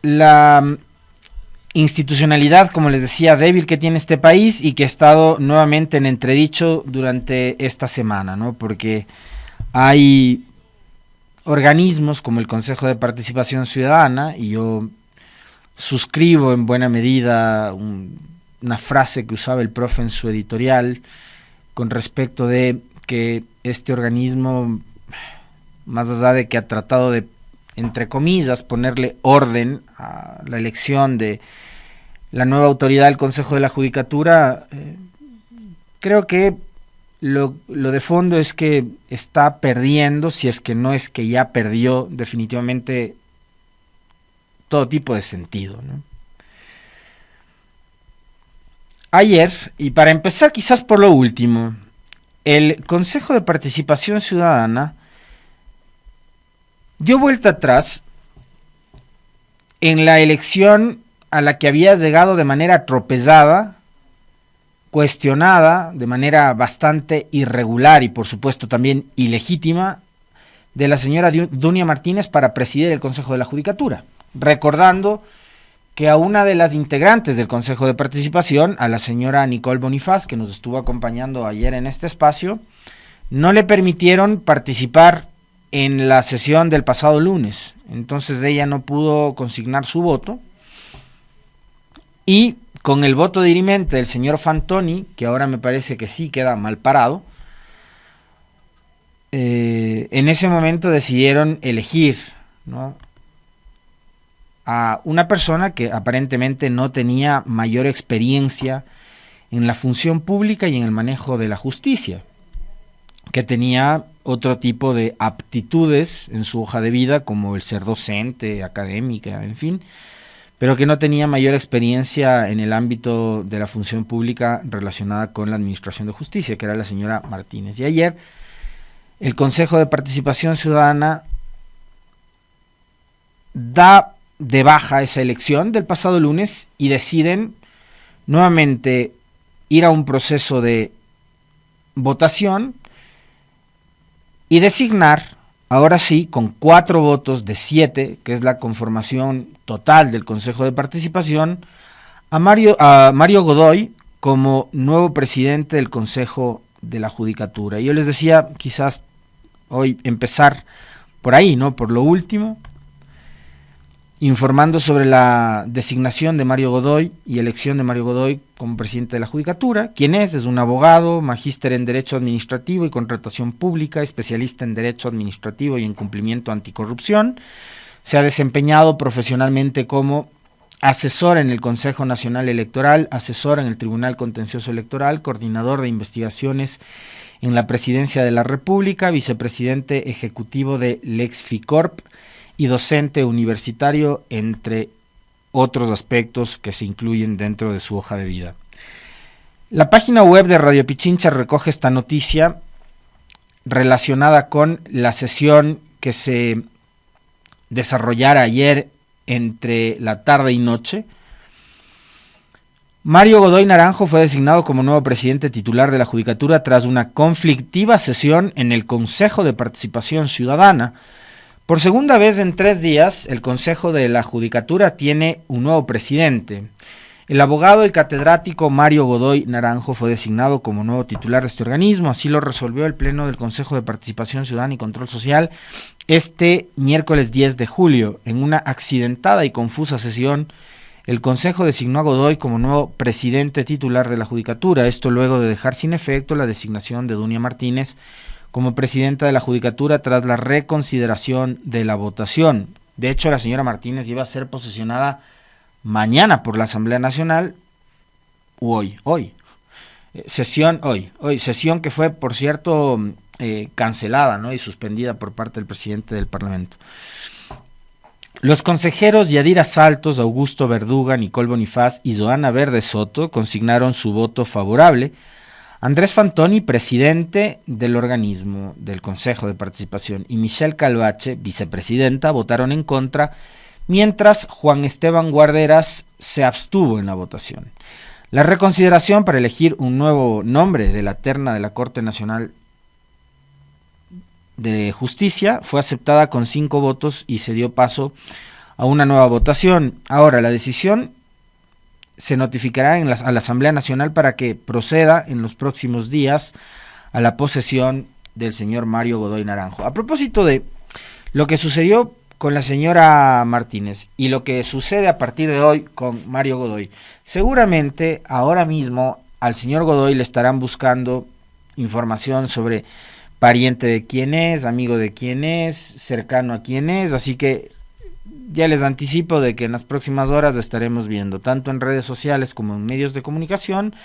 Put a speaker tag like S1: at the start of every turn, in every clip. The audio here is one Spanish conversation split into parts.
S1: la institucionalidad, como les decía, débil que tiene este país y que ha estado nuevamente en entredicho durante esta semana, ¿no? Porque hay organismos como el Consejo de Participación Ciudadana, y yo suscribo en buena medida una frase que usaba el profe en su editorial con respecto de que este organismo, más allá de que ha tratado de, entre comillas, ponerle orden a la elección de la nueva autoridad del Consejo de la Judicatura, creo que lo de fondo es que está perdiendo, si es que no es que ya perdió definitivamente todo tipo de sentido, ¿no? Ayer, y para empezar quizás por lo último, el Consejo de Participación Ciudadana dio vuelta atrás en la elección a la que había llegado de manera atropellada, cuestionada, de manera bastante irregular y por supuesto también ilegítima, de la señora Dunia Martínez para presidir el Consejo de la Judicatura, recordando que a una de las integrantes del Consejo de Participación, a la señora Nicole Bonifaz, que nos estuvo acompañando ayer en este espacio, no le permitieron participar en la sesión del pasado lunes. Entonces ella no pudo consignar su voto, y con el voto dirimente del señor Fantoni, que ahora me parece que sí queda mal parado, en ese momento decidieron elegir, ¿no?, a una persona que aparentemente no tenía mayor experiencia en la función pública y en el manejo de la justicia, que tenía otro tipo de aptitudes en su hoja de vida, como el ser docente, académica, en fin, pero que no tenía mayor experiencia en el ámbito de la función pública relacionada con la administración de justicia, que era la señora Martínez. Y ayer el Consejo de Participación Ciudadana da de baja esa elección del pasado lunes y deciden nuevamente ir a un proceso de votación y designar, ahora sí, con 4 votos de 7, que es la conformación total del Consejo de Participación, a Mario Godoy como nuevo presidente del Consejo de la Judicatura. Y yo les decía, quizás hoy empezar por ahí, ¿no?, por lo último, informando sobre la designación de Mario Godoy y elección de Mario Godoy como presidente de la Judicatura. ¿Quién es? Es un abogado, magíster en Derecho Administrativo y Contratación Pública, especialista en Derecho Administrativo y en Cumplimiento Anticorrupción. Se ha desempeñado profesionalmente como asesor en el Consejo Nacional Electoral, asesor en el Tribunal Contencioso Electoral, coordinador de investigaciones en la Presidencia de la República, vicepresidente ejecutivo de Lexficorp y docente universitario, entre otros aspectos que se incluyen dentro de su hoja de vida. La página web de Radio Pichincha recoge esta noticia relacionada con la sesión que se desarrollara ayer entre la tarde y noche. Mario Godoy Naranjo fue designado como nuevo presidente titular de la Judicatura tras una conflictiva sesión en el Consejo de Participación Ciudadana. Por segunda vez en 3 días, el Consejo de la Judicatura tiene un nuevo presidente. El abogado y catedrático Mario Godoy Naranjo fue designado como nuevo titular de este organismo. Así lo resolvió el Pleno del Consejo de Participación Ciudadana y Control Social este miércoles 10 de julio. En una accidentada y confusa sesión, el Consejo designó a Godoy como nuevo presidente titular de la Judicatura. Esto luego de dejar sin efecto la designación de Dunia Martínez como presidenta de la Judicatura tras la reconsideración de la votación. De hecho, la señora Martínez iba a ser posesionada mañana por la Asamblea Nacional, sesión que fue, por cierto, cancelada, ¿no?, y suspendida por parte del presidente del Parlamento. Los consejeros Yadira Saltos, Augusto Verduga, Nicole Bonifaz y Joana Verde Soto consignaron su voto favorable. Andrés Fantoni, presidente del organismo del Consejo de Participación, y Michelle Calvache, vicepresidenta, votaron en contra, mientras Juan Esteban Guarderas se abstuvo en la votación. La reconsideración para elegir un nuevo nombre de la terna de la Corte Nacional de Justicia fue aceptada con 5 votos y se dio paso a una nueva votación. Ahora, la decisión se notificará a la Asamblea Nacional para que proceda en los próximos días a la posesión del señor Mario Godoy Naranjo. A propósito de lo que sucedió con la señora Martínez y lo que sucede a partir de hoy con Mario Godoy, seguramente ahora mismo al señor Godoy le estarán buscando información sobre pariente de quién es, amigo de quién es, cercano a quién es, así que ya les anticipo de que en las próximas horas estaremos viendo, tanto en redes sociales como en medios de comunicación,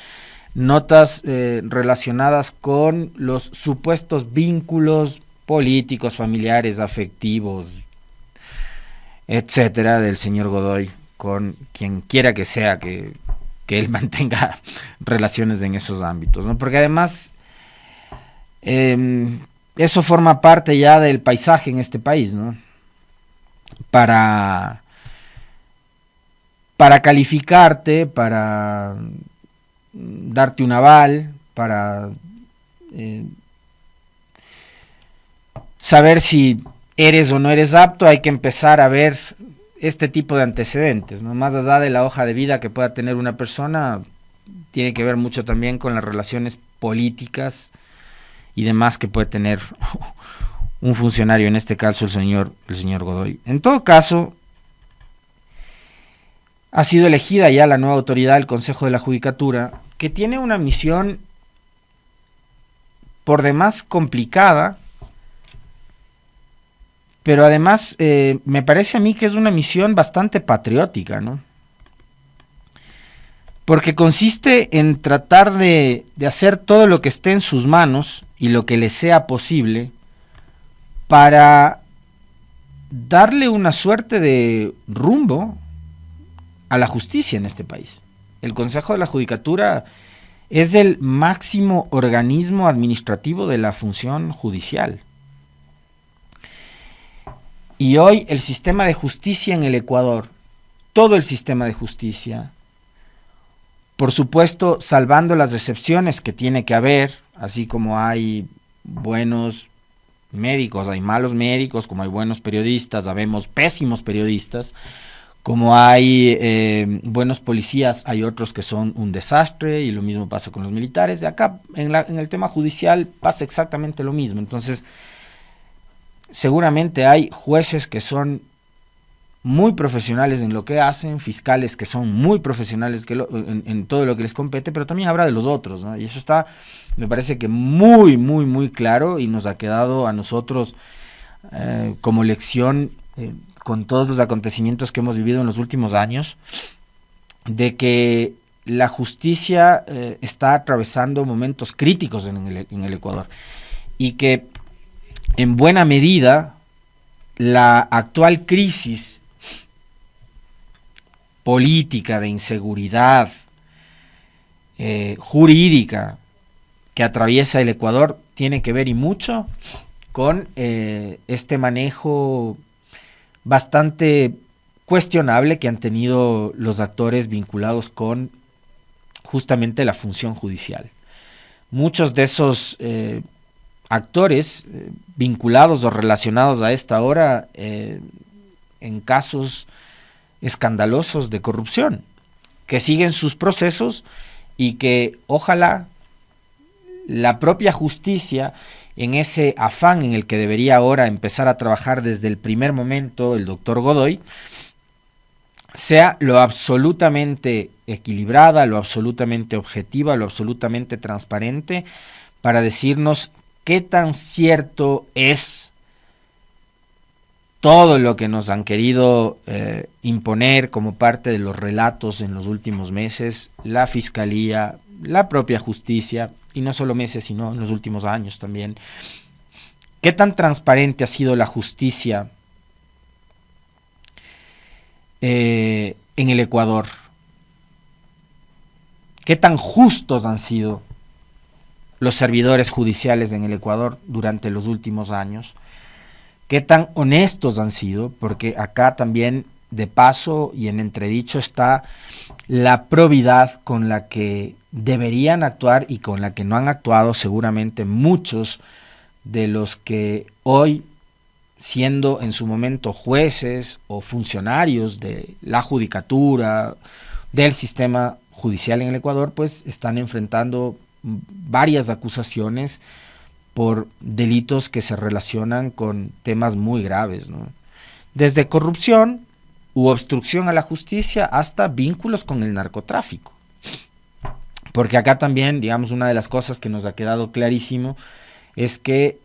S1: notas relacionadas con los supuestos vínculos políticos, familiares, afectivos, etcétera, del señor Godoy con quien quiera que sea que él mantenga relaciones en esos ámbitos, ¿no? Porque además eso forma parte ya del paisaje en este país, ¿no? Para calificarte, para darte un aval, para saber si eres o no eres apto, hay que empezar a ver este tipo de antecedentes, ¿no? Más allá de la hoja de vida que pueda tener una persona, tiene que ver mucho también con las relaciones políticas y demás que puede tener un funcionario, en este caso el señor Godoy. En todo caso, ha sido elegida ya la nueva autoridad del Consejo de la Judicatura, que tiene una misión por demás complicada, pero además me parece a mí que es una misión bastante patriótica, ¿no? Porque consiste en tratar de hacer todo lo que esté en sus manos y lo que le sea posible para darle una suerte de rumbo a la justicia en este país. El Consejo de la Judicatura es el máximo organismo administrativo de la función judicial. Y hoy el sistema de justicia en el Ecuador, todo el sistema de justicia, por supuesto salvando las excepciones que tiene que haber, así como hay buenos médicos, hay malos médicos, como hay buenos periodistas, habemos pésimos periodistas, como hay buenos policías, hay otros que son un desastre, y lo mismo pasa con los militares. De acá, en el tema judicial, pasa exactamente lo mismo. Entonces, seguramente hay jueces que son muy profesionales en lo que hacen, fiscales que son muy profesionales en todo lo que les compete, pero también habrá de los otros, ¿no? Y eso está, me parece que muy, muy, muy claro, y nos ha quedado a nosotros como lección con todos los acontecimientos que hemos vivido en los últimos años, de que la justicia está atravesando momentos críticos en el Ecuador, y que en buena medida la actual crisis política, de inseguridad jurídica que atraviesa el Ecuador tiene que ver y mucho con este manejo bastante cuestionable que han tenido los actores vinculados con justamente la función judicial. Muchos de esos actores vinculados o relacionados a esta hora en casos escandalosos de corrupción, que siguen sus procesos y que ojalá la propia justicia, en ese afán en el que debería ahora empezar a trabajar desde el primer momento el doctor Godoy, sea lo absolutamente equilibrada, lo absolutamente objetiva, lo absolutamente transparente, para decirnos qué tan cierto es todo lo que nos han querido imponer como parte de los relatos en los últimos meses, la Fiscalía, la propia justicia, y no solo meses, sino en los últimos años también. ¿Qué tan transparente ha sido la justicia en el Ecuador? ¿Qué tan justos han sido los servidores judiciales en el Ecuador durante los últimos años? ¿Qué tan honestos han sido? Porque acá también, de paso y en entredicho, está la probidad con la que deberían actuar y con la que no han actuado seguramente muchos de los que hoy siendo en su momento jueces o funcionarios de la judicatura, del sistema judicial en el Ecuador, pues están enfrentando varias acusaciones por delitos que se relacionan con temas muy graves, ¿no? Desde corrupción u obstrucción a la justicia hasta vínculos con el narcotráfico. Porque acá también, digamos, una de las cosas que nos ha quedado clarísimo es que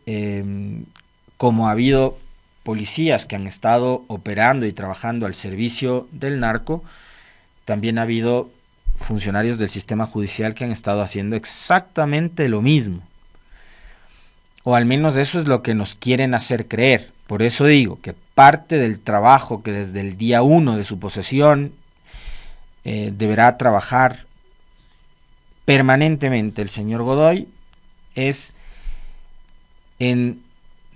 S1: como ha habido policías que han estado operando y trabajando al servicio del narco, también ha habido funcionarios del sistema judicial que han estado haciendo exactamente lo mismo. O al menos eso es lo que nos quieren hacer creer. Por eso digo que parte del trabajo que desde el día 1 de su posesión deberá trabajar permanentemente el señor Godoy es en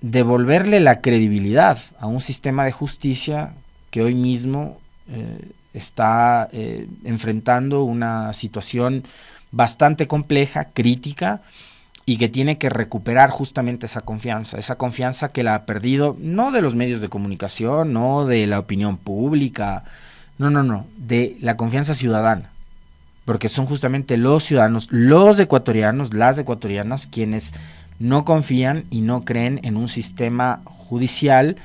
S1: devolverle la credibilidad a un sistema de justicia que hoy mismo está enfrentando una situación bastante compleja, crítica, y que tiene que recuperar justamente esa confianza que la ha perdido, no de los medios de comunicación, no de la opinión pública, no, de la confianza ciudadana, porque son justamente los ciudadanos, los ecuatorianos, las ecuatorianas, quienes no confían y no creen en un sistema judicial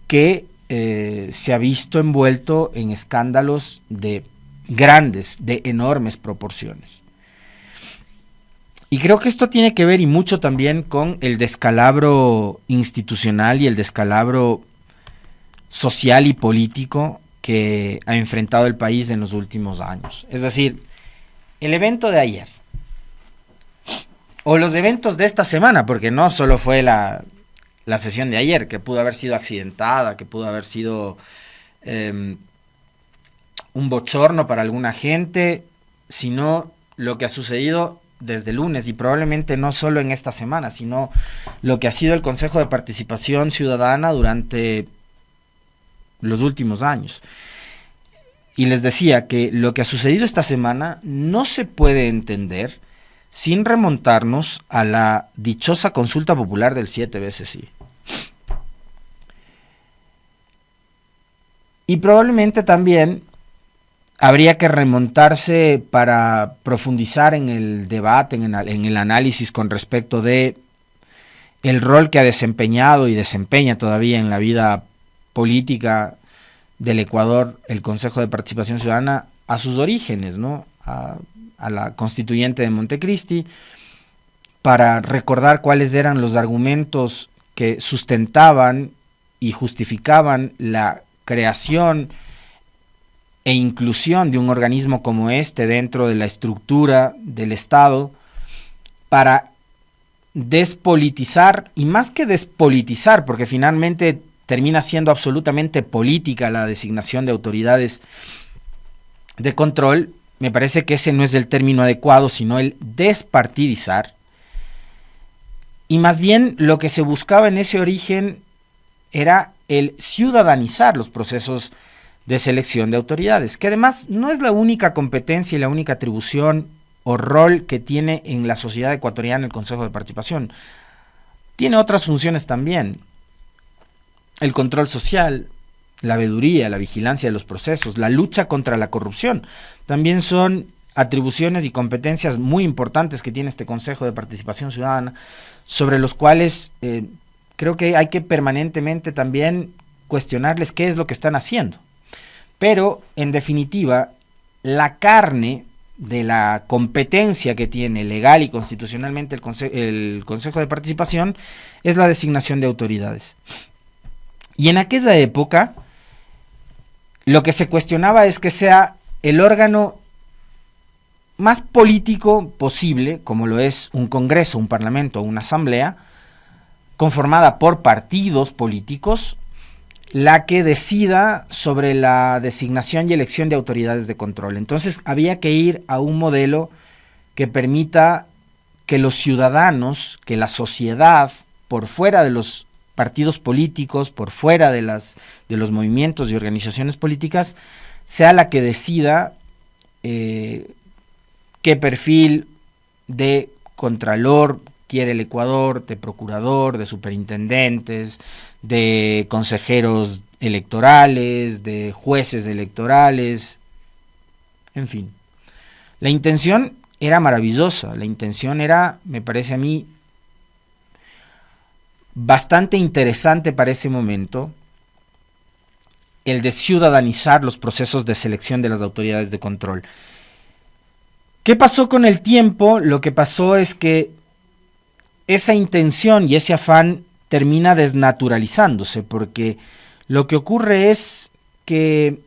S1: que se ha visto envuelto en escándalos de enormes proporciones. Y creo que esto tiene que ver y mucho también con el descalabro institucional y el descalabro social y político que ha enfrentado el país en los últimos años. Es decir, el evento de ayer, o los eventos de esta semana, porque no solo fue la sesión de ayer, que pudo haber sido accidentada, que pudo haber sido un bochorno para alguna gente, sino lo que ha sucedido desde el lunes, y probablemente no solo en esta semana, sino lo que ha sido el Consejo de Participación Ciudadana durante los últimos años. Y les decía que lo que ha sucedido esta semana no se puede entender sin remontarnos a la dichosa consulta popular del 7 veces sí. Y probablemente también habría que remontarse para profundizar en el debate, en el análisis con respecto de el rol que ha desempeñado y desempeña todavía en la vida política del Ecuador el Consejo de Participación Ciudadana a sus orígenes, ¿no? A la constituyente de Montecristi, para recordar cuáles eran los argumentos que sustentaban y justificaban la creación e inclusión de un organismo como este dentro de la estructura del Estado para despolitizar, y más que despolitizar, porque finalmente termina siendo absolutamente política la designación de autoridades de control, me parece que ese no es el término adecuado, sino el despartidizar. Y más bien lo que se buscaba en ese origen era el ciudadanizar los procesos de selección de autoridades, que además no es la única competencia y la única atribución o rol que tiene en la sociedad ecuatoriana el Consejo de Participación. Tiene otras funciones también: el control social, la veeduría, la vigilancia de los procesos, la lucha contra la corrupción. También son atribuciones y competencias muy importantes que tiene este Consejo de Participación Ciudadana, sobre los cuales creo que hay que permanentemente también cuestionarles qué es lo que están haciendo. Pero, en definitiva, la carne de la competencia que tiene legal y constitucionalmente el Consejo de Participación es la designación de autoridades. Y en aquella época, lo que se cuestionaba es que sea el órgano más político posible, como lo es un congreso, un parlamento o una asamblea, conformada por partidos políticos, la que decida sobre la designación y elección de autoridades de control. Entonces había que ir a un modelo que permita que los ciudadanos, que la sociedad, por fuera de los partidos políticos, por fuera de los movimientos y organizaciones políticas, sea la que decida qué perfil de contralor, quiere el Ecuador, de procurador, de superintendentes, de consejeros electorales, de jueces electorales, en fin. La intención era maravillosa, la intención era, me parece a mí, bastante interesante para ese momento, el de ciudadanizar los procesos de selección de las autoridades de control. ¿Qué pasó con el tiempo? Lo que pasó es que esa intención y ese afán termina desnaturalizándose, porque lo que ocurre es que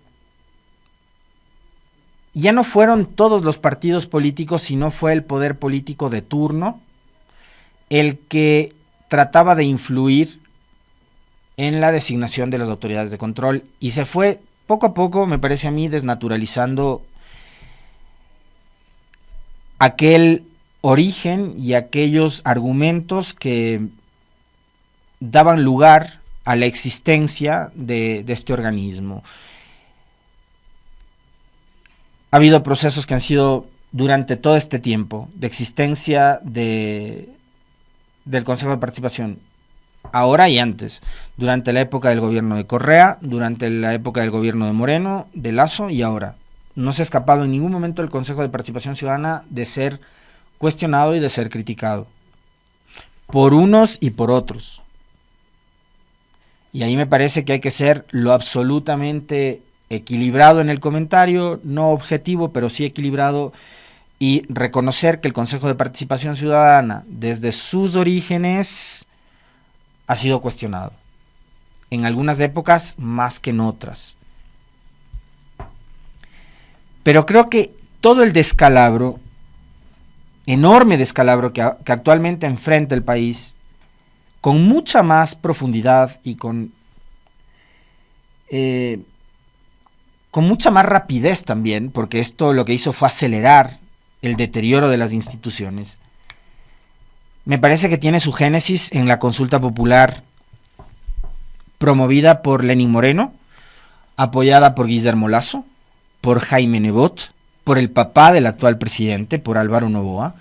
S1: ya no fueron todos los partidos políticos, sino fue el poder político de turno el que trataba de influir en la designación de las autoridades de control, y se fue poco a poco, me parece a mí, desnaturalizando aquel origen y aquellos argumentos que daban lugar a la existencia de este organismo. Ha habido procesos que han sido durante todo este tiempo de existencia del Consejo de Participación, ahora y antes, durante la época del gobierno de Correa, durante la época del gobierno de Moreno, de Lasso y ahora. No se ha escapado en ningún momento el Consejo de Participación Ciudadana de ser cuestionado y de ser criticado por unos y por otros. Y ahí me parece que hay que ser lo absolutamente equilibrado en el comentario, no objetivo, pero sí equilibrado, y reconocer que el Consejo de Participación Ciudadana, desde sus orígenes, ha sido cuestionado. En algunas épocas más que en otras. Pero creo que todo el descalabro, enorme descalabro que actualmente enfrenta el país, con mucha más profundidad y con mucha más rapidez también, porque esto lo que hizo fue acelerar el deterioro de las instituciones, me parece que tiene su génesis en la consulta popular promovida por Lenín Moreno, apoyada por Guillermo Lasso, por Jaime Nebot, por el papá del actual presidente, por Álvaro Noboa,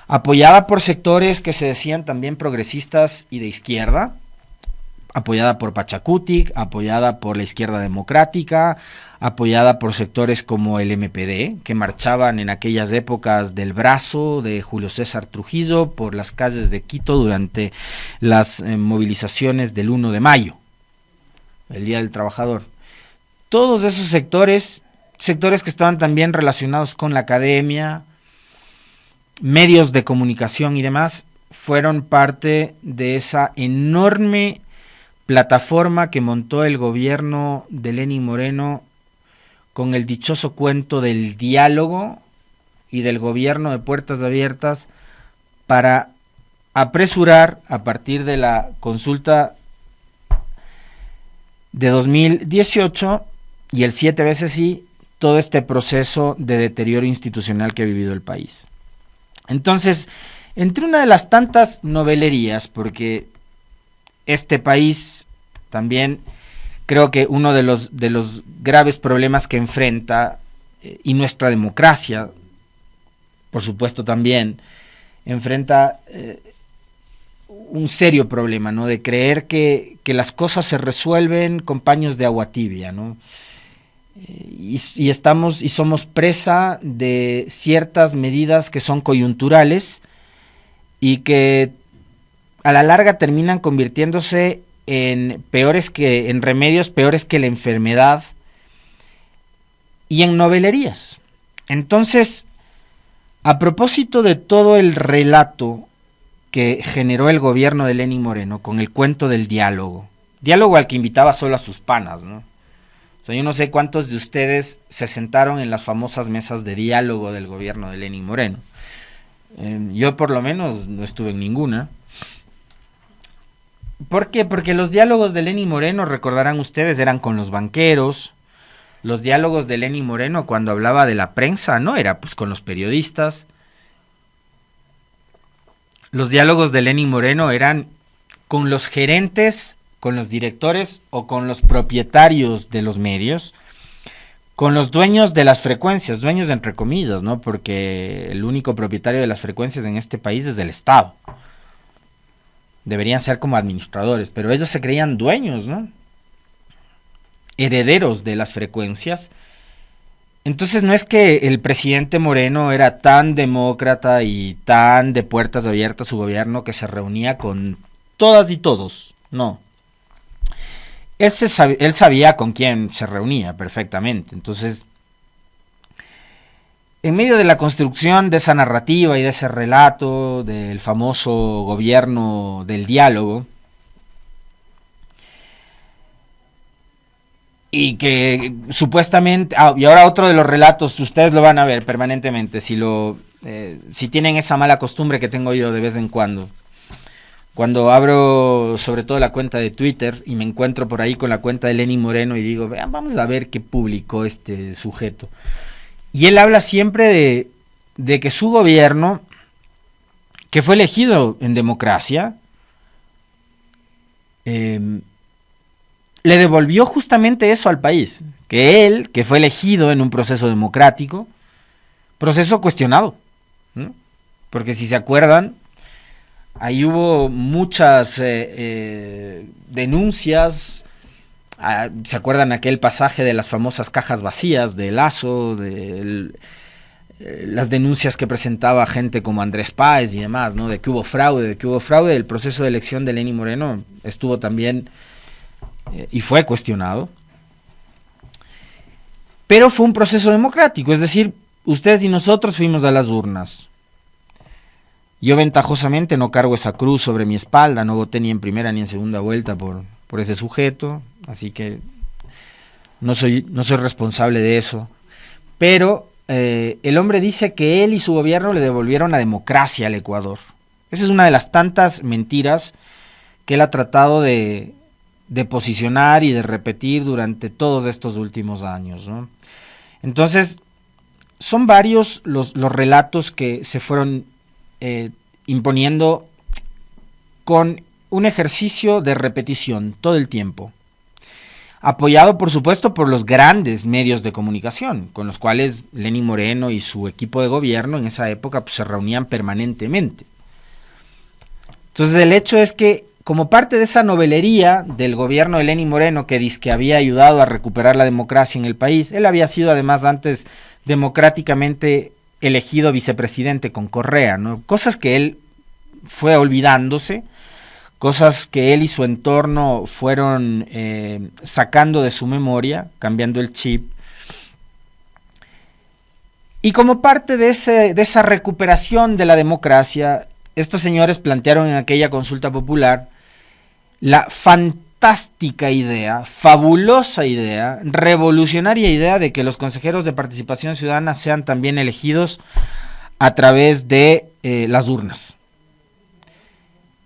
S1: apoyada por sectores que se decían también progresistas y de izquierda, apoyada por Pachacutic, apoyada por la izquierda democrática, apoyada por sectores como el MPD, que marchaban en aquellas épocas del brazo de Julio César Trujillo por las calles de Quito durante las movilizaciones del 1 de mayo, el Día del Trabajador. Todos esos sectores que estaban también relacionados con la academia, medios de comunicación y demás, fueron parte de esa enorme plataforma que montó el gobierno de Lenín Moreno con el dichoso cuento del diálogo y del gobierno de puertas abiertas para apresurar, a partir de la consulta de 2018 y el 7 veces sí, todo este proceso de deterioro institucional que ha vivido el país. Entonces, entre una de las tantas novelerías, porque este país también creo que uno de los graves problemas que enfrenta, y nuestra democracia, por supuesto también, enfrenta un serio problema, ¿no? De creer que las cosas se resuelven con paños de agua tibia, ¿no? Y somos presa de ciertas medidas que son coyunturales y que a la larga terminan convirtiéndose en remedios peores que la enfermedad y en novelerías. Entonces, a propósito de todo el relato que generó el gobierno de Lenín Moreno con el cuento del diálogo al que invitaba solo a sus panas, ¿no? O sea, yo no sé cuántos de ustedes se sentaron en las famosas mesas de diálogo del gobierno de Lenín Moreno. Yo por lo menos no estuve en ninguna. ¿Por qué? Porque los diálogos de Lenín Moreno, recordarán ustedes, eran con los banqueros. Los diálogos de Lenín Moreno, cuando hablaba de la prensa, no era pues con los periodistas. Los diálogos de Lenín Moreno eran con los gerentes, con los directores o con los propietarios de los medios, con los dueños de las frecuencias, dueños entre comillas, ¿no? Porque el único propietario de las frecuencias en este país es el Estado. deberían ser como administradores, pero ellos se creían dueños, ¿no? Herederos de las frecuencias. Entonces no es que el presidente Moreno era tan demócrata y tan de puertas abiertas su gobierno que se reunía con todas y todos, no. Él sabía con quién se reunía perfectamente. Entonces, en medio de la construcción de esa narrativa y de ese relato del famoso gobierno del diálogo, y que supuestamente, y ahora otro de los relatos, ustedes lo van a ver permanentemente, si tienen esa mala costumbre que tengo yo de vez en cuando abro sobre todo la cuenta de Twitter y me encuentro por ahí con la cuenta de Lenín Moreno y digo, vean, vamos a ver qué publicó este sujeto. Y él habla siempre de que su gobierno, que fue elegido en democracia, le devolvió justamente eso al país. Que él, que fue elegido en un proceso democrático, proceso cuestionado, ¿no? Porque si se acuerdan, ahí hubo muchas denuncias. ¿Se acuerdan aquel pasaje de las famosas cajas vacías de Lasso, las denuncias que presentaba gente como Andrés Páez y demás, ¿no? De que hubo fraude, el proceso de elección de Lenín Moreno estuvo también y fue cuestionado. Pero fue un proceso democrático, es decir, ustedes y nosotros fuimos a las urnas. Yo ventajosamente no cargo esa cruz sobre mi espalda, no voté ni en primera ni en segunda vuelta por ese sujeto, así que no soy responsable de eso. Pero el hombre dice que él y su gobierno le devolvieron la democracia al Ecuador. Esa es una de las tantas mentiras que él ha tratado de posicionar y de repetir durante todos estos últimos años, ¿no? Entonces, son varios los relatos que se fueron imponiendo con un ejercicio de repetición todo el tiempo, apoyado por supuesto por los grandes medios de comunicación, con los cuales Lenín Moreno y su equipo de gobierno en esa época pues, se reunían permanentemente. Entonces el hecho es que como parte de esa novelería del gobierno de Lenín Moreno que dizque había ayudado a recuperar la democracia en el país, él había sido además antes democráticamente elegido vicepresidente con Correa, ¿no? Cosas que él fue olvidándose, cosas que él y su entorno fueron sacando de su memoria, cambiando el chip. Y como parte de esa recuperación de la democracia, estos señores plantearon en aquella consulta popular la fantástica idea, fabulosa idea, revolucionaria idea de que los consejeros de participación ciudadana sean también elegidos a través de las urnas.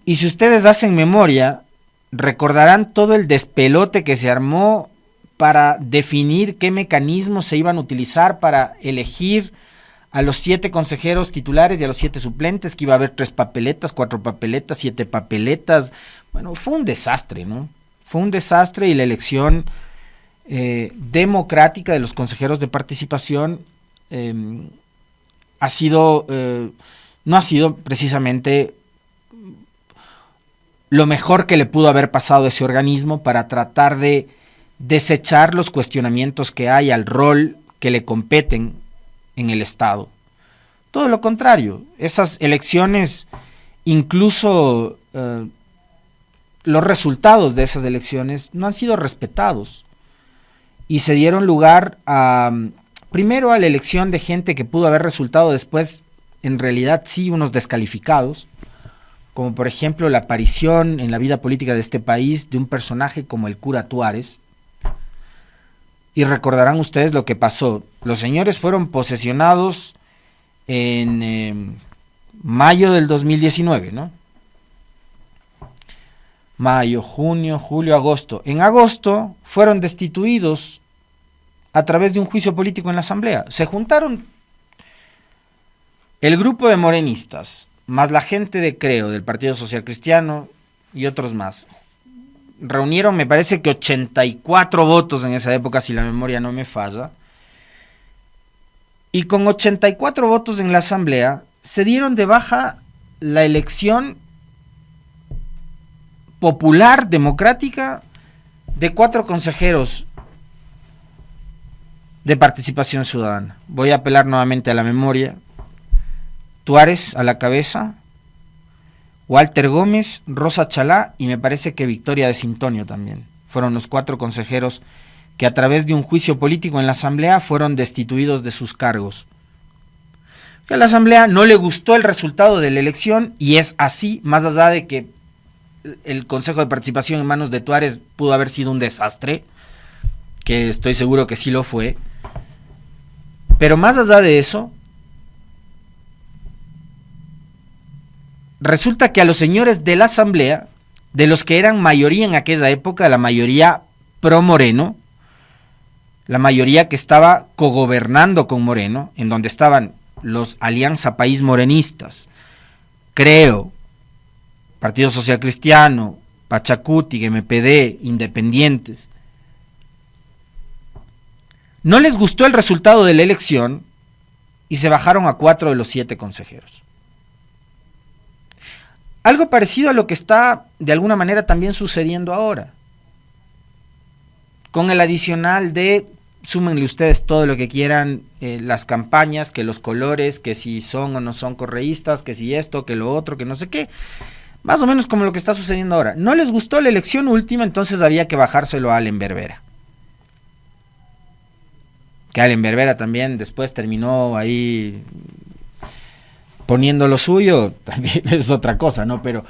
S1: Y si ustedes hacen memoria, recordarán todo el despelote que se armó para definir qué mecanismos se iban a utilizar para elegir a los 7 consejeros titulares y a los 7 suplentes, que iba a haber 3 papeletas, 4 papeletas, 7 papeletas. Bueno, fue un desastre, ¿no? Fue un desastre y la elección democrática de los consejeros de participación no ha sido precisamente lo mejor que le pudo haber pasado a ese organismo para tratar de desechar los cuestionamientos que hay al rol que le competen en el Estado. Todo lo contrario, esas elecciones, incluso los resultados de esas elecciones no han sido respetados y se dieron lugar primero a la elección de gente que pudo haber resultado después, en realidad sí, unos descalificados, como por ejemplo la aparición en la vida política de este país de un personaje como el cura Tuárez. Y recordarán ustedes lo que pasó. Los señores fueron posesionados en mayo del 2019, ¿no? Mayo, junio, julio, agosto. En agosto fueron destituidos a través de un juicio político en la Asamblea. Se juntaron el grupo de morenistas, más la gente de Creo, del Partido Social Cristiano y otros más. Reunieron, me parece que 84 votos en esa época, si la memoria no me falla. Y con 84 votos en la Asamblea, se dieron de baja la elección popular, democrática, de 4 consejeros de participación ciudadana. Voy a apelar nuevamente a la memoria. Tuárez a la cabeza, Walter Gómez, Rosa Chalá y me parece que Victoria de Sintonio también. Fueron los 4 consejeros que a través de un juicio político en la Asamblea fueron destituidos de sus cargos. A la Asamblea no le gustó el resultado de la elección y es así, más allá de que el Consejo de Participación en manos de Tuárez pudo haber sido un desastre, que estoy seguro que sí lo fue, pero más allá de eso, resulta que a los señores de la Asamblea, de los que eran mayoría en aquella época, la mayoría pro Moreno, la mayoría que estaba cogobernando con Moreno, en donde estaban los Alianza País Morenistas, Creo, Partido Social Cristiano, Pachacuti, MPD, Independientes, no les gustó el resultado de la elección y se bajaron a 4 de los 7 consejeros. Algo parecido a lo que está de alguna manera también sucediendo ahora, con el adicional de, súmenle ustedes todo lo que quieran, las campañas, que los colores, que si son o no son correístas, que si esto, que lo otro, que no sé qué, más o menos como lo que está sucediendo ahora. No les gustó la elección última, entonces había que bajárselo a Allen Berbera. Que Allen Berbera también después terminó ahí poniendo lo suyo, también es otra cosa, ¿no? Pero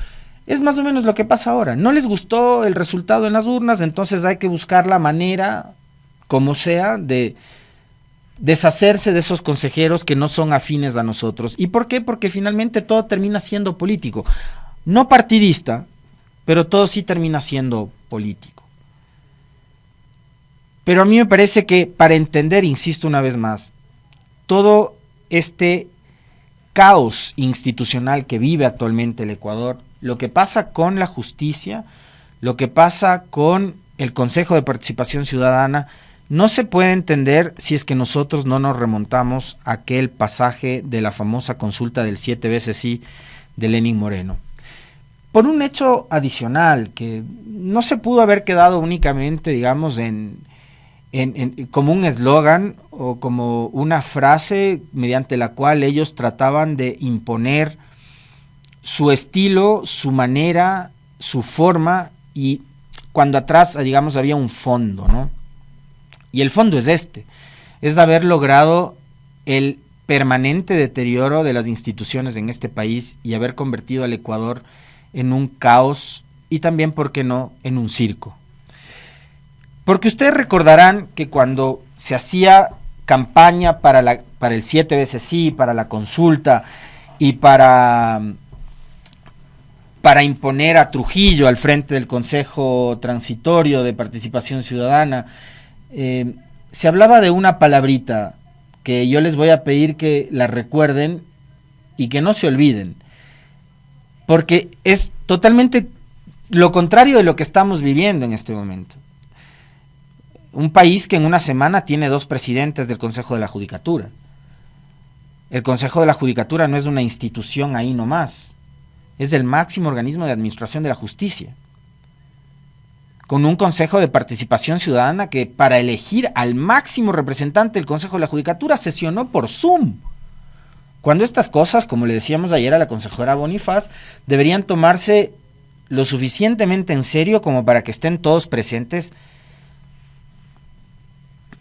S1: es más o menos lo que pasa ahora. No les gustó el resultado en las urnas, entonces hay que buscar la manera, como sea, de deshacerse de esos consejeros que no son afines a nosotros. ¿Y por qué? Porque finalmente todo termina siendo político. No partidista, pero todo sí termina siendo político. Pero a mí me parece que para entender, insisto una vez más, todo este caos institucional que vive actualmente el Ecuador, lo que pasa con la justicia, lo que pasa con el Consejo de Participación Ciudadana, no se puede entender si es que nosotros no nos remontamos a aquel pasaje de la famosa consulta del 7 veces sí de Lenín Moreno. Por un hecho adicional que no se pudo haber quedado únicamente, digamos, como un eslogan o como una frase mediante la cual ellos trataban de imponer su estilo, su manera, su forma, y cuando atrás, digamos, había un fondo, ¿no? Y el fondo es es haber logrado el permanente deterioro de las instituciones en este país y haber convertido al Ecuador en un caos y también, ¿por qué no?, en un circo. Porque ustedes recordarán que cuando se hacía campaña para el 7 veces sí, para la consulta y para imponer a Trujillo al frente del Consejo Transitorio de Participación Ciudadana, se hablaba de una palabrita que yo les voy a pedir que la recuerden y que no se olviden, porque es totalmente lo contrario de lo que estamos viviendo en este momento. Un país que en una semana tiene 2 presidentes del Consejo de la Judicatura. El Consejo de la Judicatura no es una institución ahí nomás, es el máximo organismo de administración de la justicia, con un Consejo de Participación Ciudadana que para elegir al máximo representante del Consejo de la Judicatura sesionó por Zoom. Cuando estas cosas, como le decíamos ayer a la consejera Bonifaz, deberían tomarse lo suficientemente en serio como para que estén todos presentes,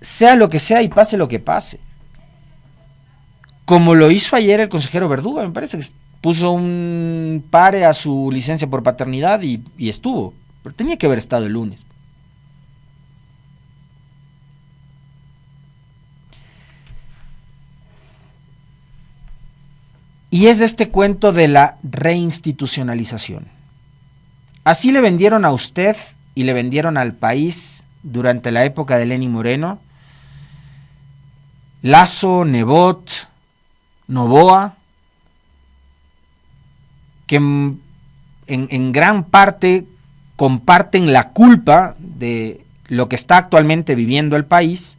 S1: sea lo que sea y pase lo que pase. Como lo hizo ayer el consejero Verduga, me parece que puso un pare a su licencia por paternidad y estuvo, pero tenía que haber estado el lunes. Y es este cuento de la reinstitucionalización. Así le vendieron a usted y le vendieron al país durante la época de Lenín Moreno, Lasso, Nebot, Noboa, que en gran parte comparten la culpa de lo que está actualmente viviendo el país.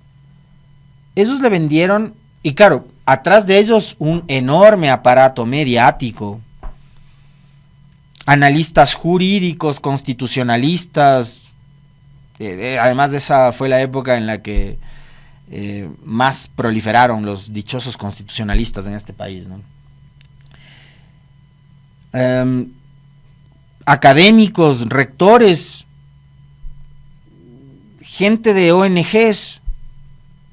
S1: Esos le vendieron, y claro, atrás de ellos un enorme aparato mediático, analistas jurídicos, constitucionalistas. Además de esa fue la época en la que más proliferaron los dichosos constitucionalistas en este país, ¿no? Académicos, rectores, gente de ONGs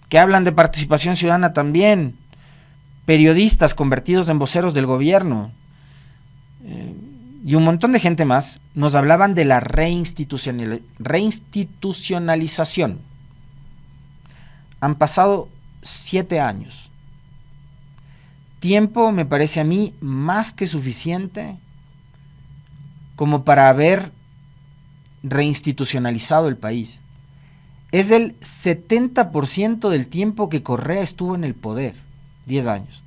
S1: que hablan de participación ciudadana también, periodistas convertidos en voceros del gobierno, y un montón de gente más, nos hablaban de la reinstitucionalización. Han pasado 7 años. Tiempo, me parece a mí, más que suficiente como para haber reinstitucionalizado el país. Es el 70% del tiempo que Correa estuvo en el poder, 10 años.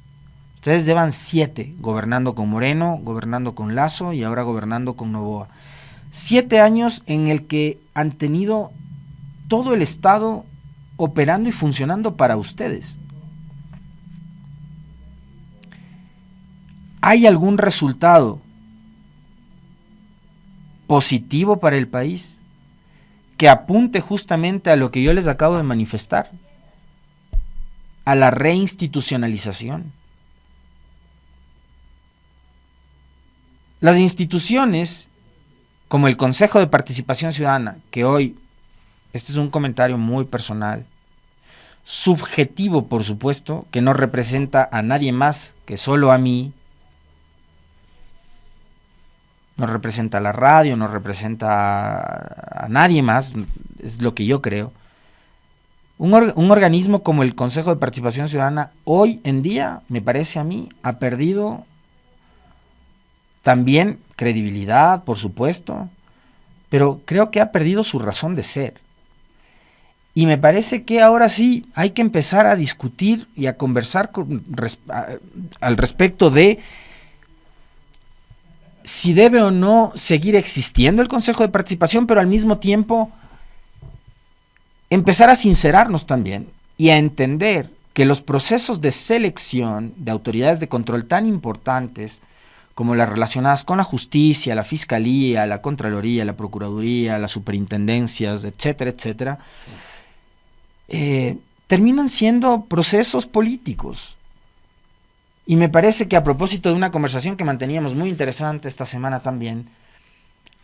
S1: Ustedes llevan 7 gobernando con Moreno, gobernando con Lasso y ahora gobernando con Noboa. 7 años en el que han tenido todo el Estado operando y funcionando para ustedes. ¿Hay algún resultado positivo para el país que apunte justamente a lo que yo les acabo de manifestar? A la reinstitucionalización. Las instituciones, como el Consejo de Participación Ciudadana, que hoy, este es un comentario muy personal, subjetivo por supuesto, que no representa a nadie más que solo a mí, no representa a la radio, no representa a nadie más, es lo que yo creo. Un organismo como el Consejo de Participación Ciudadana, hoy en día, me parece a mí, ha perdido también credibilidad, por supuesto, pero creo que ha perdido su razón de ser. Y me parece que ahora sí hay que empezar a discutir y a conversar al respecto de si debe o no seguir existiendo el Consejo de Participación, pero al mismo tiempo empezar a sincerarnos también y a entender que los procesos de selección de autoridades de control tan importantes como las relacionadas con la justicia, la fiscalía, la contraloría, la procuraduría, las superintendencias, etcétera, etcétera, terminan siendo procesos políticos. Y me parece que a propósito de una conversación que manteníamos muy interesante esta semana también,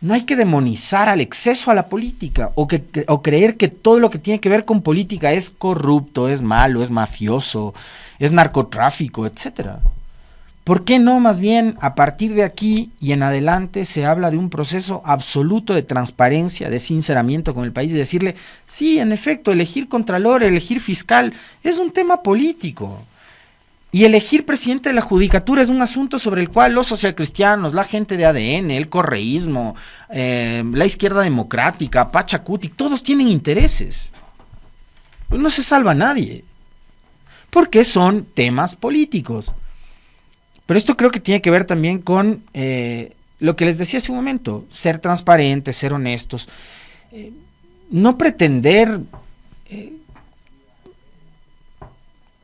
S1: no hay que demonizar al exceso a la política o creer que todo lo que tiene que ver con política es corrupto, es malo, es mafioso, es narcotráfico, etcétera. ¿Por qué no más bien a partir de aquí y en adelante se habla de un proceso absoluto de transparencia, de sinceramiento con el país y decirle, sí, en efecto, elegir contralor, elegir fiscal es un tema político? Y elegir presidente de la judicatura es un asunto sobre el cual los socialcristianos, la gente de ADN, el correísmo, la izquierda democrática, Pachacuti, todos tienen intereses. Pues no se salva nadie, porque son temas políticos. Pero esto creo que tiene que ver también con lo que les decía hace un momento, ser transparentes, ser honestos, no pretender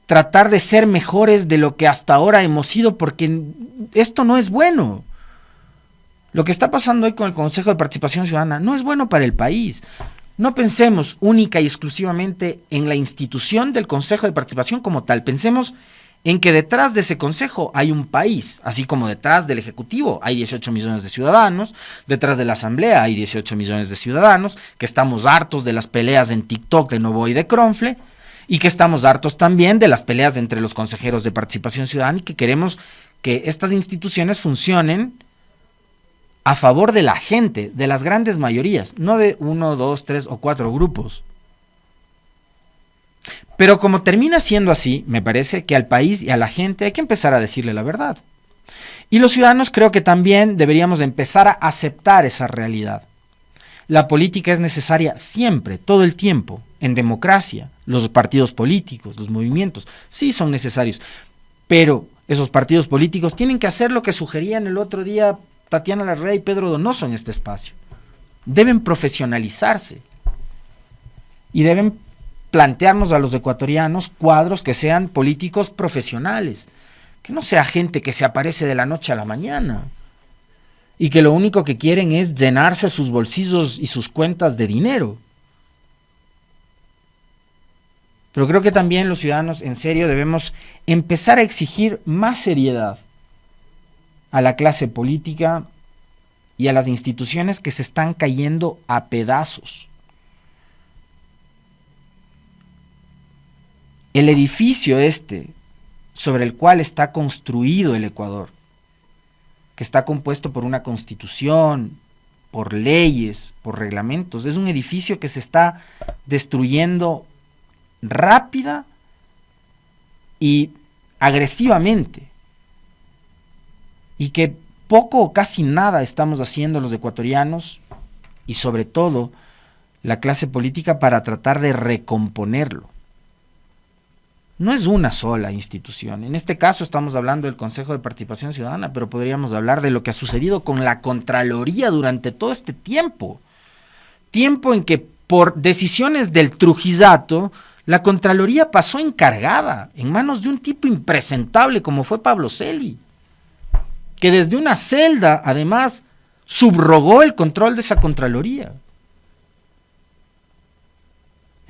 S1: tratar de ser mejores de lo que hasta ahora hemos sido, porque esto no es bueno. Lo que está pasando hoy con el Consejo de Participación Ciudadana no es bueno para el país. No pensemos única y exclusivamente en la institución del Consejo de Participación como tal, pensemos en que detrás de ese consejo hay un país, así como detrás del Ejecutivo hay 18 millones de ciudadanos, detrás de la Asamblea hay 18 millones de ciudadanos, que estamos hartos de las peleas en TikTok de Noboa y de Kronfle, y que estamos hartos también de las peleas entre los consejeros de participación ciudadana y que queremos que estas instituciones funcionen a favor de la gente, de las grandes mayorías, no de 1, 2, 3 o 4 grupos. Pero como termina siendo así, me parece que al país y a la gente hay que empezar a decirle la verdad. Y los ciudadanos creo que también deberíamos empezar a aceptar esa realidad. La política es necesaria siempre, todo el tiempo, en democracia. Los partidos políticos, los movimientos, sí son necesarios. Pero esos partidos políticos tienen que hacer lo que sugerían el otro día Tatiana Larrea y Pedro Donoso en este espacio. Deben profesionalizarse y deben plantearnos a los ecuatorianos cuadros que sean políticos profesionales, que no sea gente que se aparece de la noche a la mañana. y que lo único que quieren es llenarse sus bolsillos y sus cuentas de dinero. Pero creo que también los ciudadanos, en serio, debemos empezar a exigir más seriedad a la clase política y a las instituciones que se están cayendo a pedazos. El edificio sobre el cual está construido el Ecuador, que está compuesto por una constitución, por leyes, por reglamentos, es un edificio que se está destruyendo rápida y agresivamente, y que poco o casi nada estamos haciendo los ecuatorianos y sobre todo la clase política para tratar de recomponerlo. No es una sola institución. En este caso estamos hablando del Consejo de Participación Ciudadana, pero podríamos hablar de lo que ha sucedido con la Contraloría durante todo este tiempo. Tiempo en que por decisiones del Trujillato, la Contraloría pasó encargada en manos de un tipo impresentable como fue Pablo Celi, que desde una celda, además, subrogó el control de esa Contraloría.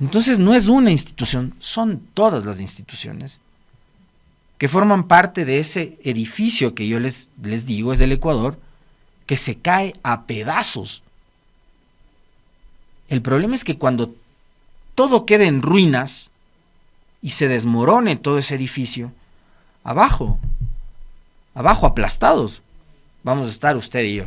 S1: Entonces no es una institución, son todas las instituciones que forman parte de ese edificio que yo les digo es del Ecuador, que se cae a pedazos. El problema es que cuando todo quede en ruinas y se desmorone todo ese edificio, abajo aplastados, vamos a estar usted y yo.